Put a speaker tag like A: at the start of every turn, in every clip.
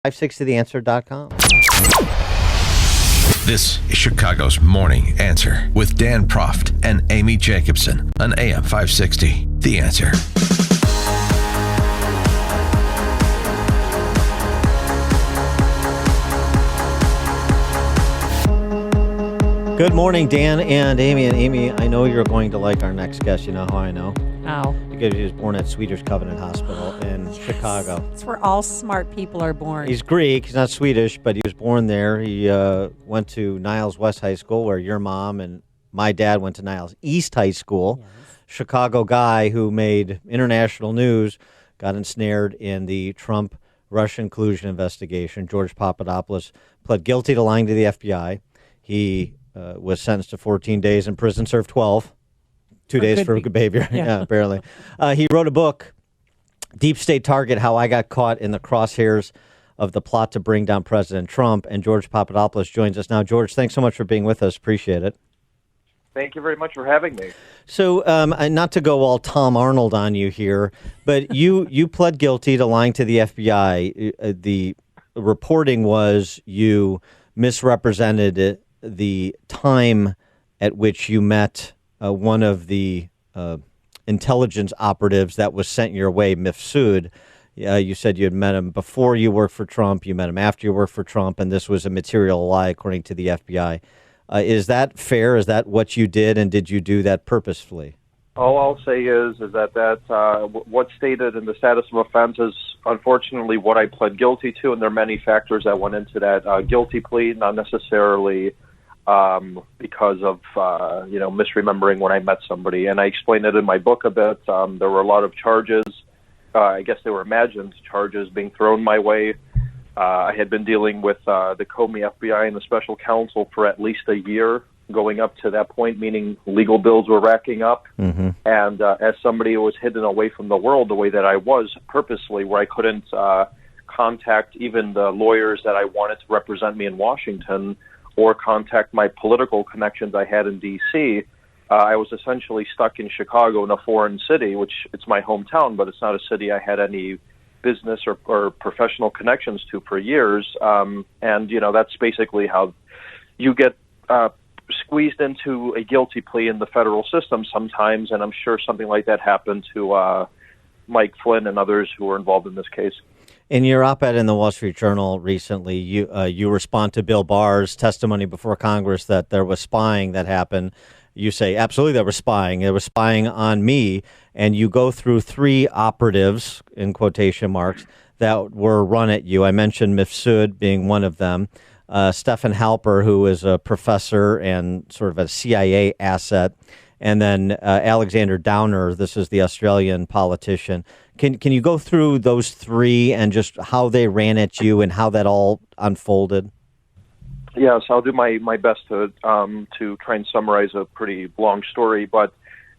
A: 560theanswer.com.
B: This is Chicago's Morning Answer with Dan Proft and Amy Jacobson on AM 560. The Answer.
A: Good morning, Dan and Amy. And Amy, I know you're going to like our next guest. You know how I know?
C: How?
A: Because he was born at Swedish Covenant Hospital in Chicago.
C: It's where all smart people are born.
A: He's Greek. He's not Swedish, but he was born there. He went to Niles West High School, where your mom and my dad went to Niles East High School. Yes. Chicago guy who made international news, got ensnared in the Trump Russian collusion investigation. George Papadopoulos pled guilty to lying to the FBI. He was sentenced to 14 days in prison, served 12. 2 days for good behavior. Yeah, barely. He wrote a book, Deep State Target, How I Got Caught in the Crosshairs of the Plot to Bring Down President Trump. And George Papadopoulos joins us now. George, thanks so much for being with us. Appreciate it.
D: Thank you very much for having me.
A: So, not to go all Tom Arnold on you here, but you pled guilty to lying to the FBI. The reporting was you misrepresented the time at which you met one of the intelligence operatives that was sent your way, Mifsud. You said you had met him before you worked for Trump. You met him after you worked for Trump, and this was a material lie, according to the FBI. Is that fair? Is that what you did, and did you do that purposefully?
D: All I'll say is that what's stated in the status of offense is unfortunately what I pled guilty to, and there are many factors that went into that guilty plea, not necessarily because of misremembering when I met somebody. And I explained it in my book a bit. There were a lot of charges. I guess they were imagined charges being thrown my way. I had been dealing with the Comey FBI and the special counsel for at least a year going up to that point, meaning legal bills were racking up. Mm-hmm. And as somebody who was hidden away from the world the way that I was purposely, where I couldn't contact even the lawyers that I wanted to represent me in Washington or contact my political connections I had in D.C., I was essentially stuck in Chicago, in a foreign city, which it's my hometown, but it's not a city I had any business or professional connections to for years. And that's basically how you get squeezed into a guilty plea in the federal system sometimes, and I'm sure something like that happened to Mike Flynn and others who were involved in this case.
A: In your op-ed in the Wall Street Journal recently, you respond to Bill Barr's testimony before Congress that there was spying that happened. You say, absolutely, there was spying. It was spying on me. And you go through three operatives, in quotation marks, that were run at you. I mentioned Mifsud being one of them. Stephen Halper, who is a professor and sort of a CIA asset. And then Alexander Downer, this is the Australian politician. Can you go through those three and just how they ran at you and how that all unfolded?
D: Yes, I'll do my best to try and summarize a pretty long story. But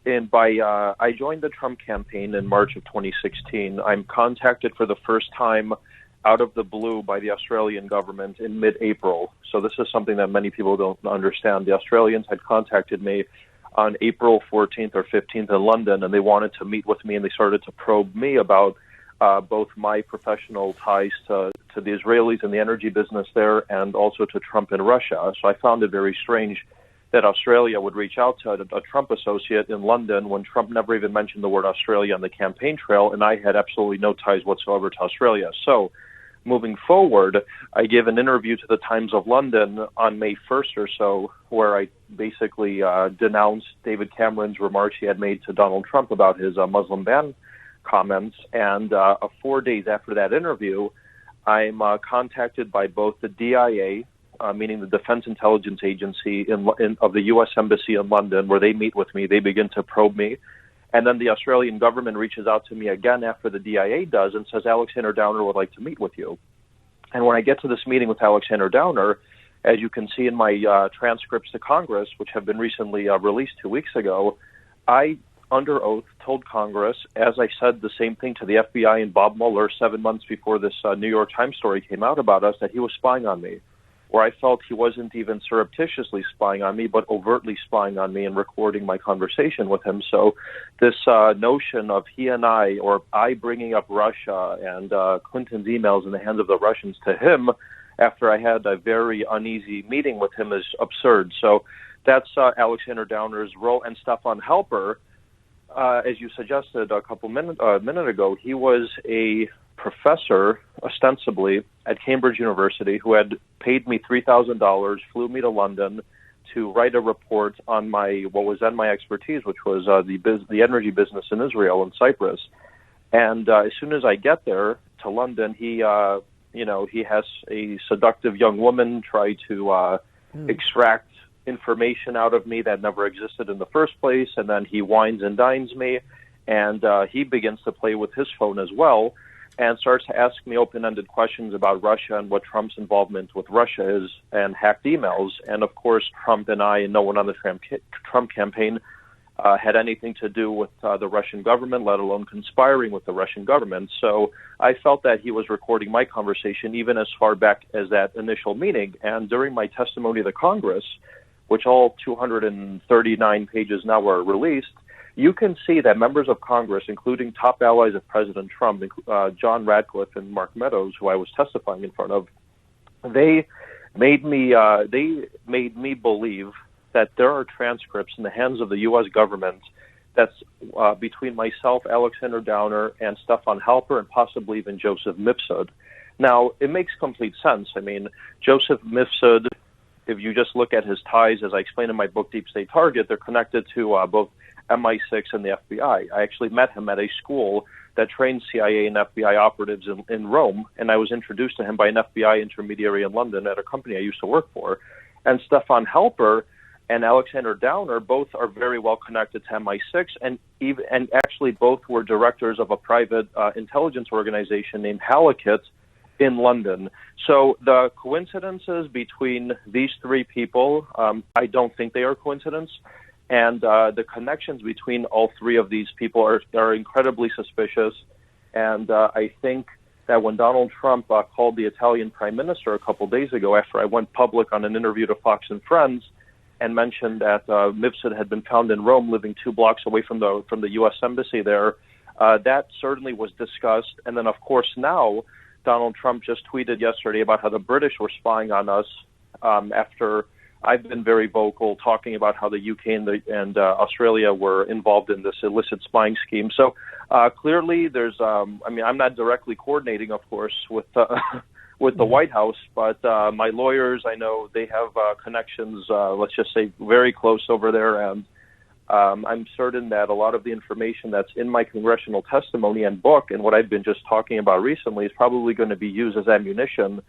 D: I joined the Trump campaign in March of 2016. I'm contacted for the first time out of the blue by the Australian government in mid-April. So this is something that many people don't understand. The Australians had contacted me on April 14th or 15th in London, and they wanted to meet with me, and they started to probe me about both my professional ties to the Israelis and the energy business there, and also to Trump and Russia. So I found it very strange that Australia would reach out to a Trump associate in London when Trump never even mentioned the word Australia on the campaign trail, and I had absolutely no ties whatsoever to Australia. So moving forward, I gave an interview to the Times of London on May 1st or so, where I basically denounced David Cameron's remarks he had made to Donald Trump about his Muslim ban comments. And 4 days after that interview, I'm contacted by both the DIA, meaning the Defense Intelligence Agency of the U.S. Embassy in London, where they meet with me. They begin to probe me. And then the Australian government reaches out to me again after the DIA does and says, Alexander Downer would like to meet with you. And when I get to this meeting with Alexander Downer, as you can see in my transcripts to Congress, which have been recently released 2 weeks ago, I, under oath, told Congress, as I said the same thing to the FBI and Bob Mueller 7 months before this New York Times story came out about us, that he was spying on me. where I felt he wasn't even surreptitiously spying on me, but overtly spying on me and recording my conversation with him. So this notion of he and I, or I bringing up Russia and Clinton's emails in the hands of the Russians to him after I had a very uneasy meeting with him is absurd. So that's Alexander Downer's role. And Stefan Halper, as you suggested a minute ago, he was a professor, ostensibly, at Cambridge University who had paid me $3,000, flew me to London to write a report on what was then my expertise, which was the energy business in Israel and Cyprus. And as soon as I get there to London, he has a seductive young woman try to extract information out of me that never existed in the first place, and then he wines and dines me, and he begins to play with his phone as well, and starts to ask me open-ended questions about Russia and what Trump's involvement with Russia is, and hacked emails. And of course, Trump and I, and no one on the Trump campaign had anything to do with the Russian government, let alone conspiring with the Russian government. So I felt that he was recording my conversation even as far back as that initial meeting. And during my testimony to Congress, which all 239 pages now are released, you can see that members of Congress, including top allies of President Trump, John Radcliffe and Mark Meadows, who I was testifying in front of, they made me believe that there are transcripts in the hands of the U.S. government that's between myself, Alexander Downer, and Stefan Halper, and possibly even Joseph Mifsud. Now, it makes complete sense. I mean, Joseph Mifsud, if you just look at his ties, as I explained in my book, Deep State Target, they're connected to both MI6 and the FBI. I actually met him at a school that trained CIA and FBI operatives in Rome, and I was introduced to him by an FBI intermediary in London at a company I used to work for. And Stefan Halper and Alexander Downer both are very well connected to MI6, and actually both were directors of a private intelligence organization named Halakit in London. So the coincidences between these three people, I don't think they are coincidence. And the connections between all three of these people are incredibly suspicious. And I think that when Donald Trump called the Italian prime minister a couple days ago after I went public on an interview to Fox and Friends and mentioned that Mifsud had been found in Rome living 2 blocks away from the U.S. embassy there, that certainly was discussed. And then, of course, now Donald Trump just tweeted yesterday about how the British were spying on us after I've been very vocal talking about how the UK and Australia were involved in this illicit spying scheme. So clearly there's, I'm not directly coordinating, of course, with the White House, but my lawyers, I know they have connections, let's just say, very close over there. And I'm certain that a lot of the information that's in my congressional testimony and book and what I've been just talking about recently is probably going to be used as ammunition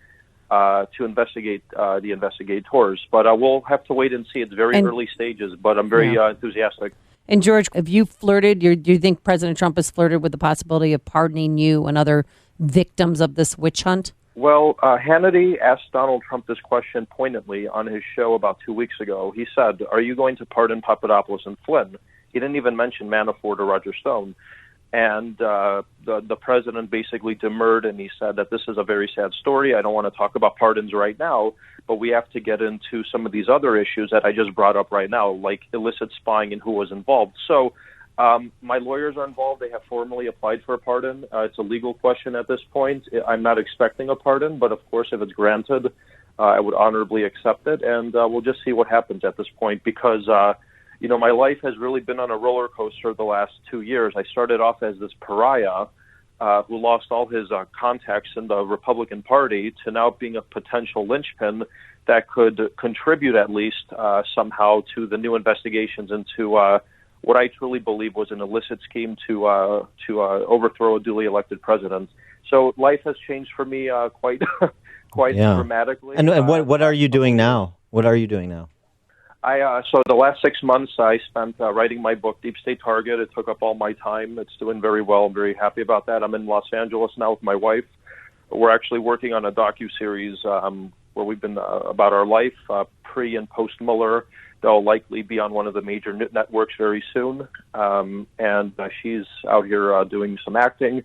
D: to investigate the investigators. But we'll have to wait and see. It's very early stages, but I'm very enthusiastic.
C: And George, have you flirted? Do you think President Trump has flirted with the possibility of pardoning you and other victims of this witch hunt?
D: Well, Hannity asked Donald Trump this question poignantly on his show about 2 weeks ago. He said, "Are you going to pardon Papadopoulos and Flynn?" He didn't even mention Manafort or Roger Stone. And the president basically demurred, and he said that this is a very sad story. I don't want to talk about pardons right now, but we have to get into some of these other issues that I just brought up right now, like illicit spying and who was involved. So my lawyers are involved. They have formally applied for a pardon. It's a legal question at this point. I'm not expecting a pardon, but of course, if it's granted, I would honorably accept it. And we'll just see what happens at this point because my life has really been on a roller coaster the last 2 years. I started off as this pariah who lost all his contacts in the Republican Party to now being a potential linchpin that could contribute at least somehow to the new investigations into what I truly believe was an illicit scheme to overthrow a duly elected president. So life has changed for me quite dramatically.
A: And what are you doing now? What are you doing now?
D: So the last 6 months I spent writing my book, Deep State Target. It took up all my time. It's doing very well. I'm very happy about that. I'm in Los Angeles now with my wife. We're actually working on a docuseries where we've been about our life, pre and post Mueller. They'll likely be on one of the major networks very soon. And she's out here doing some acting.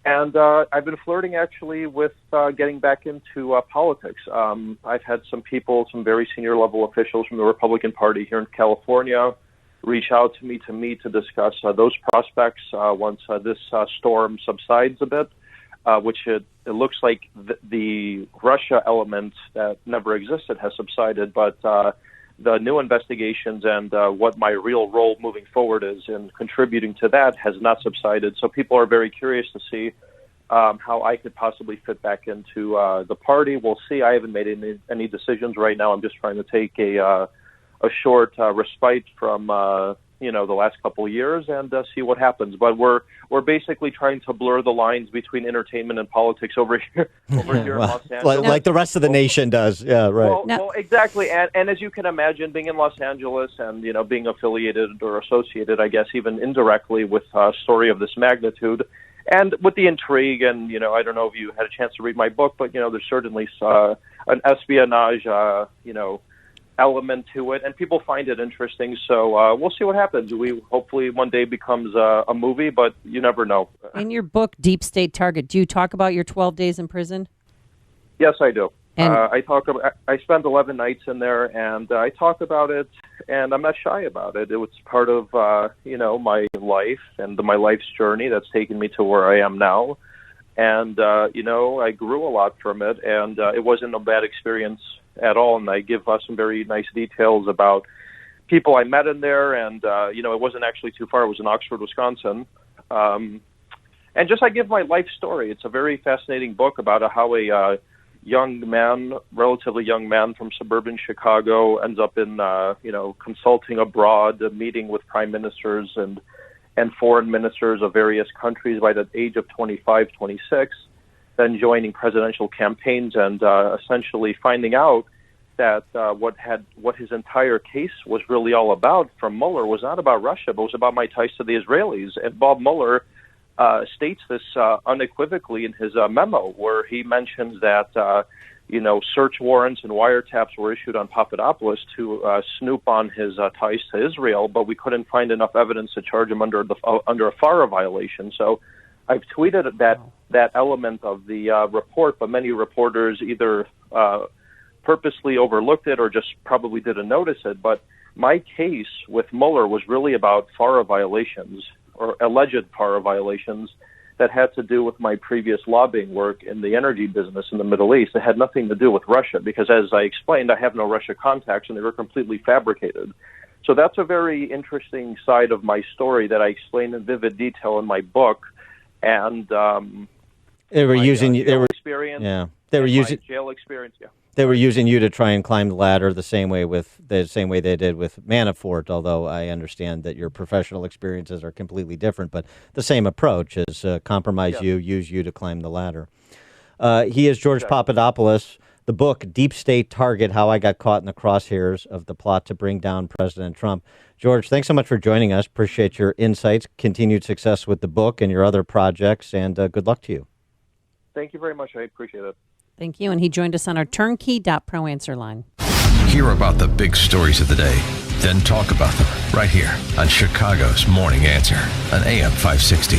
D: And I've been flirting actually with getting back into politics. I've had some people, some very senior level officials from the Republican Party here in California, reach out to me to discuss those prospects once this storm subsides a bit, which it looks like the Russia element that never existed has subsided, but the new investigations and what my real role moving forward is in contributing to that has not subsided. So people are very curious to see how I could possibly fit back into the party. We'll see. I haven't made any decisions right now. I'm just trying to take a short respite from the last couple of years and see what happens. But we're basically trying to blur the lines between entertainment and politics over here in Los Angeles.
A: Like the rest of the nation does. Yeah, right.
D: Well, exactly. And as you can imagine, being in Los Angeles and being affiliated or associated, I guess, even indirectly with a story of this magnitude, and with the intrigue, and I don't know if you had a chance to read my book, but there's certainly an espionage, element to it, and people find it interesting. So we'll see what happens. We hopefully one day becomes a movie, but you never know.
C: In your book, Deep State Target, do you talk about your 12 days in prison?
D: Yes, I do.
C: And
D: I spent 11 nights in there, and I talk about it, and I'm not shy about it. It was part of my life and my life's journey that's taken me to where I am now. And I grew a lot from it, and it wasn't a bad experience at all. And I give some very nice details about people I met in there, and it wasn't actually too far. It was in Oxford, Wisconsin. And I give my life story. It's a very fascinating book about how a relatively young man from suburban Chicago ends up in, consulting abroad, meeting with prime ministers and foreign ministers of various countries by the age of 25, 26, then joining presidential campaigns and essentially finding out that what his entire case was really all about from Mueller was not about Russia, but was about my ties to the Israelis. And Bob Mueller states this unequivocally in his memo, where he mentions that search warrants and wiretaps were issued on Papadopoulos to snoop on his ties to Israel, but we couldn't find enough evidence to charge him under a FARA violation. So I've tweeted that element of the report, but many reporters either purposely overlooked it or just probably didn't notice it. But my case with Mueller was really about FARA violations, or alleged FARA violations, that had to do with my previous lobbying work in the energy business in the Middle East. It had nothing to do with Russia, because as I explained, I have no Russia contacts, and they were completely fabricated. So that's a very interesting side of my story that I explain in vivid detail in my book. And
A: they were using
D: jail experience.
A: Yeah, they were using
D: jail experience. Yeah.
A: They were using you to try and climb the ladder the same way they did with Manafort, although I understand that your professional experiences are completely different, but the same approach is compromise you, use you to climb the ladder. He is George Papadopoulos. The book, Deep State Target, How I Got Caught in the Crosshairs of the Plot to Bring Down President Trump. George, thanks so much for joining us. Appreciate your insights, continued success with the book and your other projects, and good luck to you.
D: Thank you very much. I appreciate it.
C: Thank you. And he joined us on our turnkey.pro answer line.
B: Hear about the big stories of the day, then talk about them right here on Chicago's Morning Answer on AM 560.